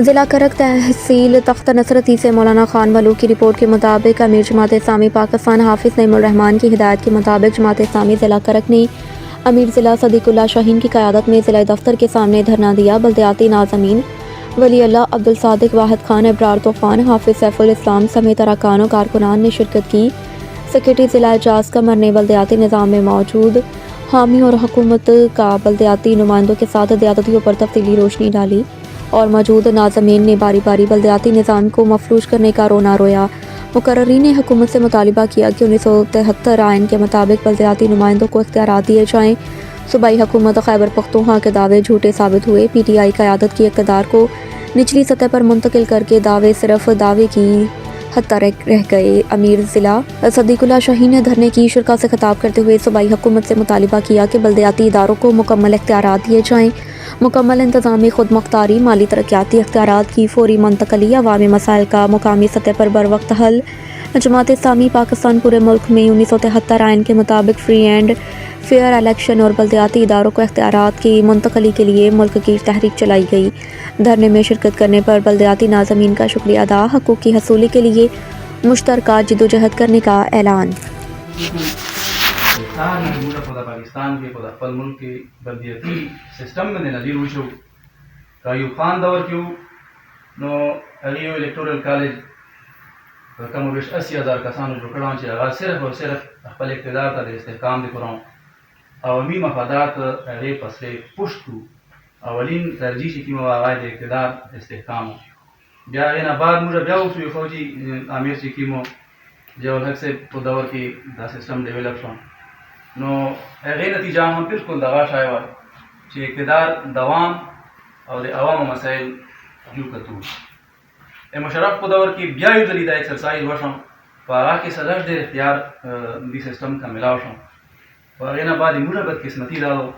ضلع کرک تحصیل تختہ نصرتی سے مولانا خان ملوک کی رپورٹ کے مطابق امیر جماعت اسلامی پاکستان حافظ نعیم الرحمان کی ہدایت کے مطابق جماعت اسلامی ضلع کرک نے امیر ضلع صدیق اللہ شاہین کی قیادت میں ضلع دفتر کے سامنے دھرنا دیا۔ بلدیاتی ناظمین ولی اللہ عبدالصادق واحد خان، ابرار طوفان، حافظ سیف الاسلام سمیت اراکان و کارکنان نے شرکت کی۔ سیکرٹری ضلع اعجاز قمر نے بلدیاتی نظام میں موجود حامی اور حکومت کا بلدیاتی نمائندوں کے ساتھ زیادتیوں پر تفصیلی روشنی ڈالی اور موجود ناظمین نے باری باری بلدیاتی نظام کو مفلوج کرنے کا رونا رویا۔ مقررین نے حکومت سے مطالبہ کیا کہ 1973 آئین کے مطابق بلدیاتی نمائندوں کو اختیارات دیے جائیں۔ صوبائی حکومت خیبر پختونخوا کے دعوے جھوٹے ثابت ہوئے۔ پی ٹی آئی قیادت کی اقتدار کو نچلی سطح پر منتقل کر کے دعوے صرف دعوے کی حد تک رہ گئے۔ امیر ضلع صدیق اللہ شاہین نے دھرنے کی شرکاء سے خطاب کرتے ہوئے صوبائی حکومت سے مطالبہ کیا کہ بلدیاتی اداروں کو مکمل اختیارات دیے جائیں، مکمل انتظامی خود مختاری، مالی ترقیاتی اختیارات کی فوری منتقلی، عوامی مسائل کا مقامی سطح پر بروقت حل۔ جماعت اسلامی پاکستان پورے ملک میں 1973 آئین کے مطابق فری اینڈ فیئر الیکشن اور بلدیاتی اداروں کو اختیارات کی منتقلی کے لیے ملک کی تحریک چلائی گئی۔ دھرنے میں شرکت کرنے پر بلدیاتی ناظمین کا شکریہ ادا، حقوق کی حصولی کے لیے مشترکہ جدوجہد کرنے کا اعلان۔ پاکستان کے خپل ملک کے بلدیاتی سسٹم میں نظیر وشو کہ ایوب خان دور کیو نو هغې الیکټورل کالج کم و بیش 80,000 کسانو جوړ کړی چې هغه صرف اور صرف خپل اقتدار ته د استحکام د کړو عوامي مفادات هغې پسې پشت کړو. اولین ترجیح چې کوم هغه د اقتدار استحکام و. بیا هغې نه بعد موږ بیا اوسو یو فوجي امیر چې کوم ضیاءالحق صاحب په دور کې دا سسټم ډیولپ شو نو هغې نتیجه هم بالکل دغه شی وه چې اقتدار دوام او د عوامو مسایل جو کتو. مشرف په دور کې بیا یو ځلې دا ایکسرسایز وشم په هغه کې څه لږ ډېر اختیار دې سسټم ته میلاو شم. په هغې نه بعد موږ بدقسمتي دا و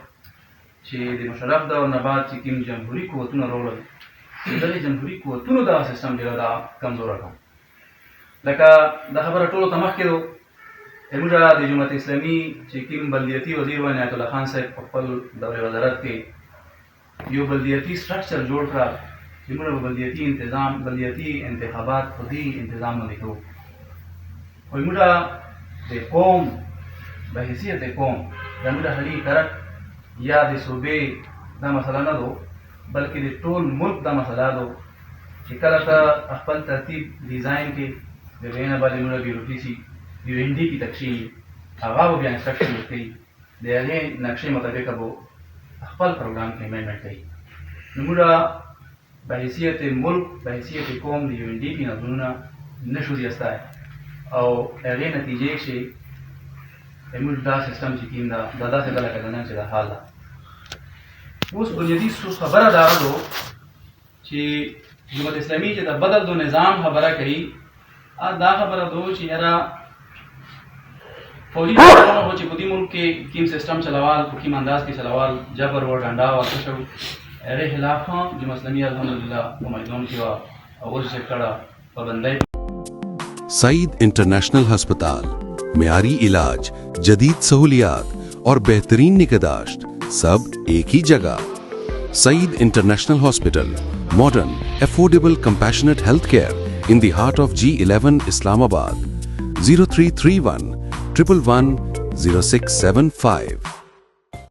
چې د مشرف دور نه بعد چې کوم جمهوري قوتونه راغلل دغې جمهوري قوتونو دغه سسټم ډېره دا کمزوره کړ. لکه دا خبره ټولو ته مخکې ده موږ د جماعت اسلامي چې کوم بلدیاتي وزیر و عنایت الله خان صاحب په خپل دور وزارت کې یو بلدیاتي سټرکچر جوړ کړه چې موږ به بلدیاتي انتظام بلدیاتي انتخابات په دې انتظام باندې کوو. وایي موږ د قوم به حیثیت د قوم د موږ حلي کرک یا د صوبې دا مسله نه ده بلکې د ټول ملک دا مسله ده چې کله ته خپل ترتیب ډیزاین کې د هغې نه باندې موږ بیوروکراسي یو این ډي کې تکشي هغه به بیا انسټرکشن ورکوي د هغې نقشې مطابق به خپل پروګرام کې امینډمنټ کوي. نو موږ به حیثیت ملک به حیثیت قوم د یو این ډي کې نظرونه نشو زیستی او هغې نتیجې کښې موږ دا سسټم چې کوم دا داسې ده لکه د نن چې دا حال ده. اوس بنیادي خبره دا ده چې جماعت اسلامي چې د بدل دو نظام خبره کوي دا خبره ده چې یاره فوجي نظامونه خو چې په دې ملک کې کوم سسټم چلوال په کوم انداز کې چلوال جبر و ډنډا او څه شو هغې خلاف هم جماعت اسلامي الحمدلله په میدان کې وه او اوس چې کړه پابندۍ. سعید انٹرنیشنل ہسپتال، معیاری علاج، جدید سہولیات اور بہترین نگہداشت سب ایک ہی جگہ. Saeed international hospital, modern affordable compassionate health care in the heart of G11 Islamabad. 0331 111 0675